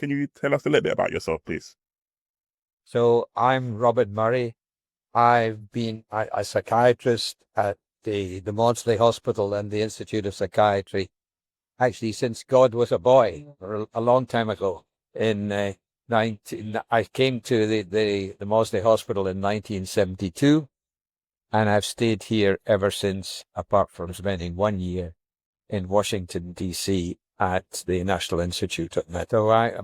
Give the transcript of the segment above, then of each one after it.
can you tell us a little bit about yourself, please? So I'm Robert Murray. I've been a psychiatrist at the Maudsley Hospital and the Institute of Psychiatry, actually since God was a boy, or a long time ago. In 19, I came to the Maudsley Hospital in 1972, and I've stayed here ever since, apart from spending 1 year in Washington, D.C. at the National Institute of Mental. So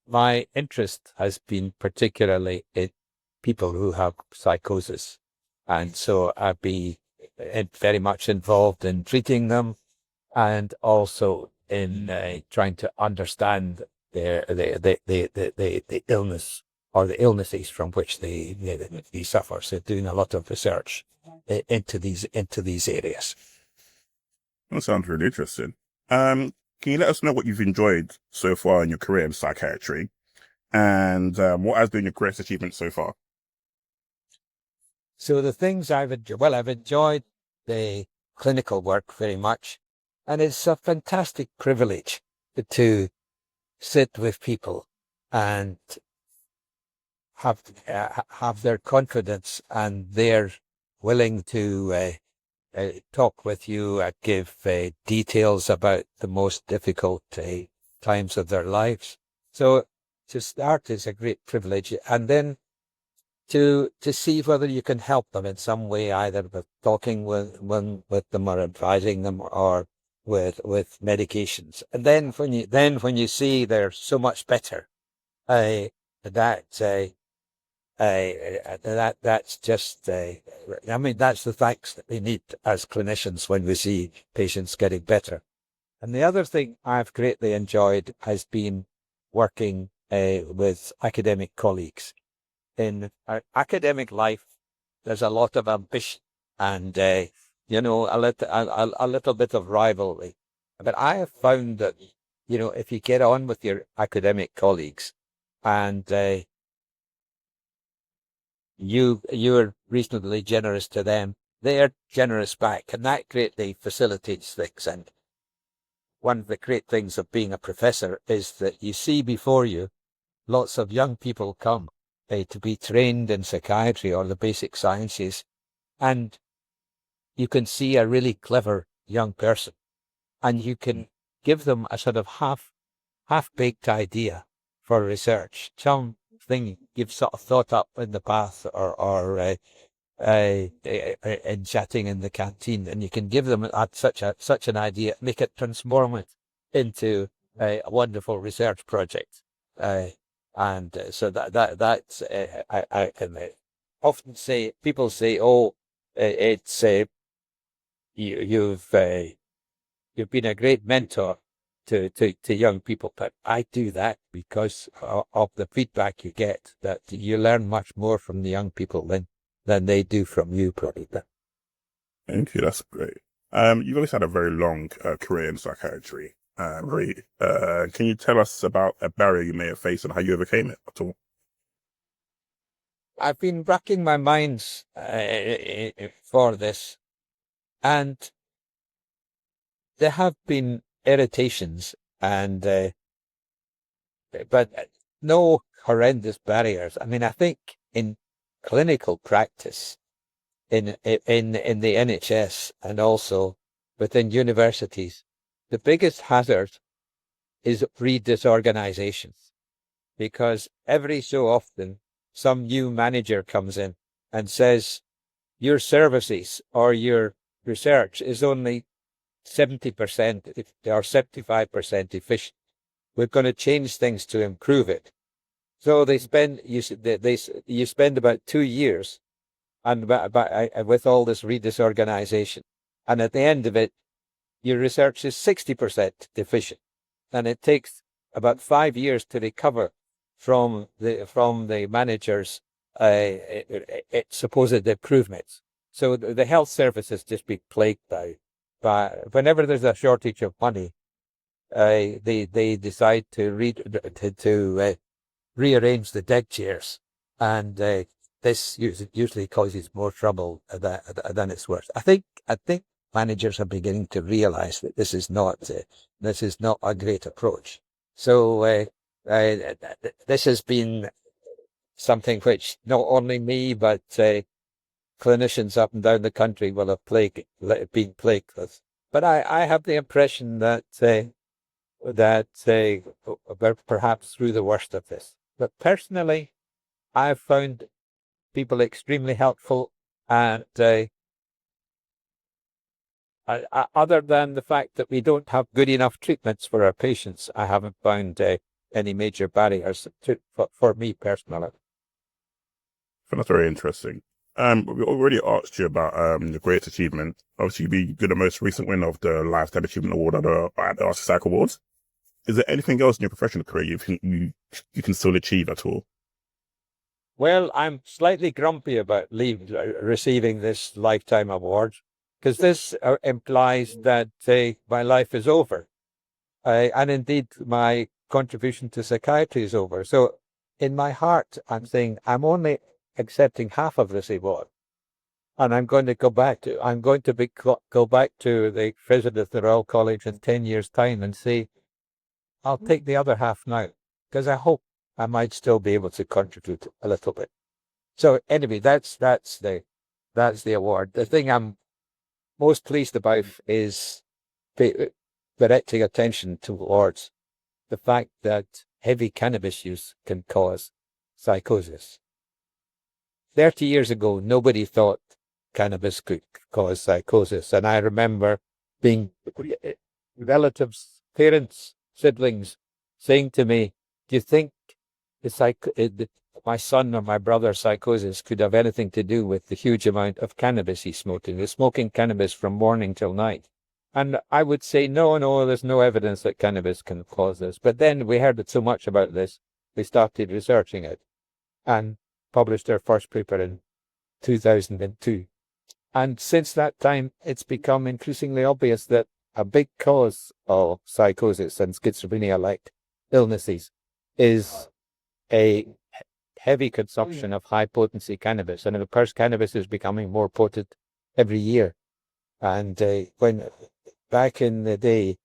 my interest has been particularly in people who have psychosis. And so I'd be very much involved in treating them and also in trying to understand the illness or the illnesses from which they suffer. So doing a lot of research into these areas. That sounds really interesting. Can you let us know what you've enjoyed so far in your career in psychiatry, and what has been your greatest achievement so far? So the things I've enjoyed the clinical work very much, and it's a fantastic privilege to sit with people and have their confidence, and they're willing to talk with you and give details about the most difficult times of their lives. So to start is a great privilege, and then to see whether you can help them in some way, either with talking with them or advising them, or with medications. And then when you see they're so much better, uh, that that's just I mean, that's the thanks that we need as clinicians when we see patients getting better. And the other thing I've greatly enjoyed has been working with academic colleagues. In our academic life, there's a lot of ambition and a little bit of rivalry. But I have found that if you get on with your academic colleagues and you're reasonably generous to them, they're generous back, and that greatly facilitates things. And one of the great things of being a professor is that you see before you lots of young people come to be trained in psychiatry or the basic sciences, and you can see a really clever young person, and you can give them a sort of half-baked idea for research, something you've sort of thought up in the past or in chatting in the canteen, and you can give them such an idea, make it, transform it into a wonderful research project. So that's I can often say, people say, "Oh, it's you've been a great mentor to young people," but I do that because of the feedback you get, that you learn much more from the young people than they do from you, probably. Thank you. That's great. You've always had a very long career in psychiatry. Can you tell us about a barrier you may have faced and how you overcame it at all? I've been racking my minds for this, and there have been irritations, and but no horrendous barriers. I mean, I think in clinical practice, in the NHS and also within universities, the biggest hazard is disorganization, because every so often some new manager comes in and says your services or your research is only 70% or 75% efficient. We're going to change things to improve it. So you spend about 2 years and with all this disorganization, and at the end of it, your research is 60% deficient, and it takes about 5 years to recover from the manager's supposed improvements. So the health service has just been plagued now. But whenever there's a shortage of money, they decide to rearrange the deck chairs, and this usually causes more trouble than it's worth. I think managers are beginning to realize that this is not a great approach. So this has been something which not only me, but clinicians up and down the country will have been plagued with. But I have the impression that we're perhaps through the worst of this. But personally, I've found people extremely helpful, and other than the fact that we don't have good enough treatments for our patients, I haven't found any major barriers for me personally. That's very interesting. We already asked you about the greatest achievement. Obviously, you did the most recent win of the Lifetime Achievement Award at the Psych Awards. Is there anything else in your professional career you think you can still achieve at all? Well, I'm slightly grumpy about receiving this Lifetime Award, because this implies that my life is over. And indeed, my contribution to psychiatry is over. So in my heart, I'm saying I'm only accepting half of this award. And I'm going to go back to the president of the Royal College in 10 years' time and say, I'll take the other half now, because I hope I might still be able to contribute a little bit. So anyway, that's the award. The thing I'm most pleased about is directing attention towards the fact that heavy cannabis use can cause psychosis. 30 years ago, nobody thought cannabis could cause psychosis. And I remember being relatives, parents, siblings saying to me, do you think my son or my brother's psychosis could have anything to do with the huge amount of cannabis he's smoking? He's smoking cannabis from morning till night. And I would say, no, there's no evidence that cannabis can cause this. But then we heard so much about this, we started researching it and published our first paper in 2002. And since that time, it's become increasingly obvious that a big cause of psychosis and schizophrenia-like illnesses is a heavy consumption of high-potency cannabis. And of course, cannabis is becoming more potent every year. And when back in the day,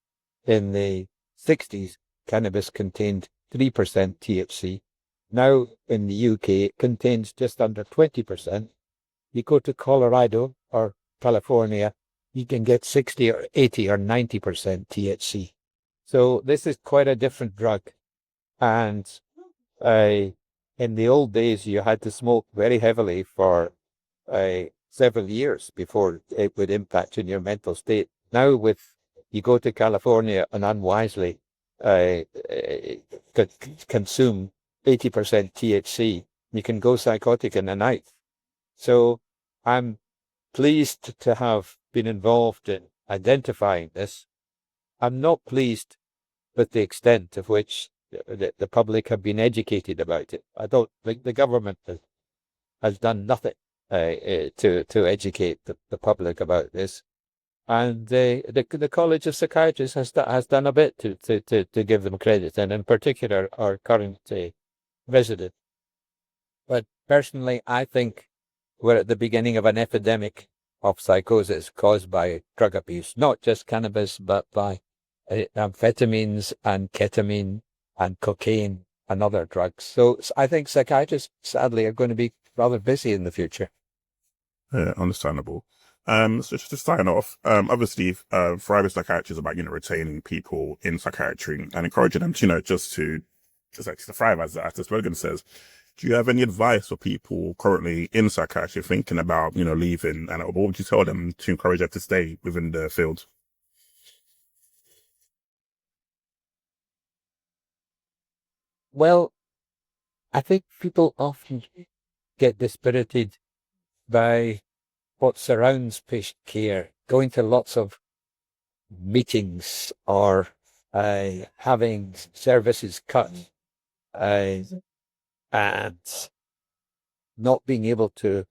in the 60s, cannabis contained 3% THC. Now in the UK, it contains just under 20%. You go to Colorado or California, you can get 60 or 80 or 90% THC. So this is quite a different drug. And in the old days, you had to smoke very heavily for several years before it would impact on your mental state. Now you go to California and unwisely consume 80% THC, you can go psychotic in a night. So I'm pleased to have been involved in identifying this. I'm not pleased with the extent of which the public have been educated about it. I don't think the government has done nothing to educate the public about this. And the College of Psychiatrists has done a bit to give them credit, and in particular our current resident. But personally, I think we're at the beginning of an epidemic of psychosis caused by drug abuse, not just cannabis, but by amphetamines and ketamine and cocaine and other drugs. So I think psychiatrists, sadly, are going to be rather busy in the future. Yeah, understandable. So just to sign off, obviously, thriving psychiatry is about, retaining people in psychiatry and encouraging them to, just to thrive, as the slogan says. Do you have any advice for people currently in psychiatry thinking about, leaving, and what would you tell them to encourage them to stay within the field? Well, I think people often get dispirited by what surrounds patient care, going to lots of meetings or having services cut and not being able to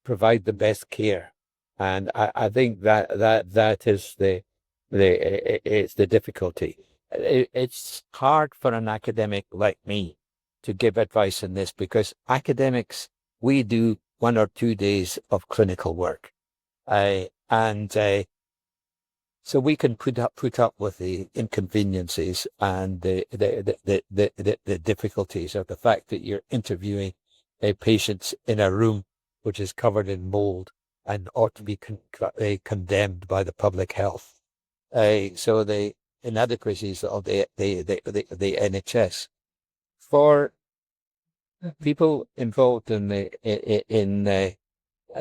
provide the best care. And I think that is it's the difficulty. It's hard for an academic like me to give advice in this, because academics, we do 1 or 2 days of clinical work. And So we can put up with the inconveniences and the difficulties of the fact that you're interviewing a patient in a room which is covered in mold and ought to be condemned by the public health. So the inadequacies of the NHS for people involved in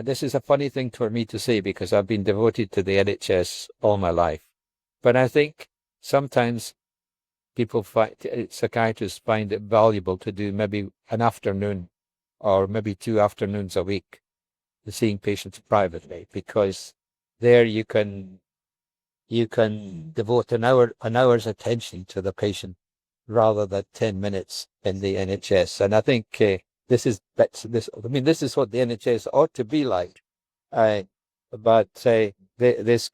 this is a funny thing for me to say because I've been devoted to the NHS all my life, but I think sometimes psychiatrists find it valuable to do maybe an afternoon or maybe 2 afternoons a week seeing patients privately, because there you can devote an hour's attention to the patient rather than 10 minutes in the NHS. And I think this is what the NHS ought to be like. But this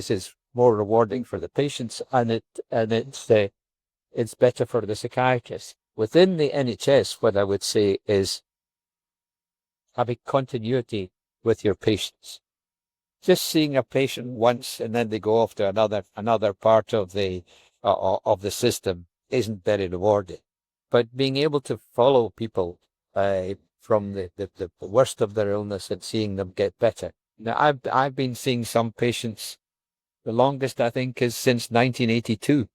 is more rewarding for the patients, and it's better for the psychiatrists. Within the NHS, what I would say is having continuity with your patients. Just seeing a patient once and then they go off to another part of the system isn't very rewarding. But being able to follow people from the worst of their illness and seeing them get better. Now, I've been seeing some patients. The longest I think is since 1982.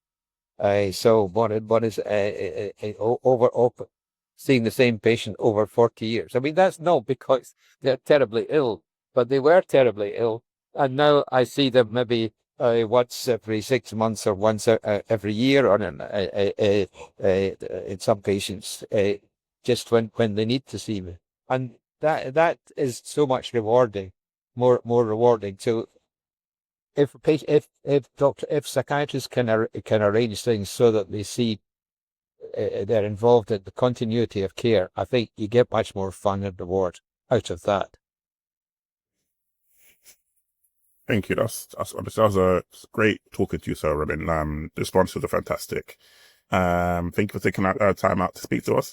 So what is seeing the same patient over 40 years? I mean, that's not because they're terribly ill, but they were terribly ill, and now I see them maybe once every 6 months or once every year, or in some patients just when they need to see me, and that is so much rewarding, more rewarding. So if psychiatrists can arrange things so that they see they're involved in the continuity of care, I think you get much more fun and reward out of that. Thank you. That was a great talking to you, Sir Robin. The responses are fantastic. Thank you for taking time out to speak to us.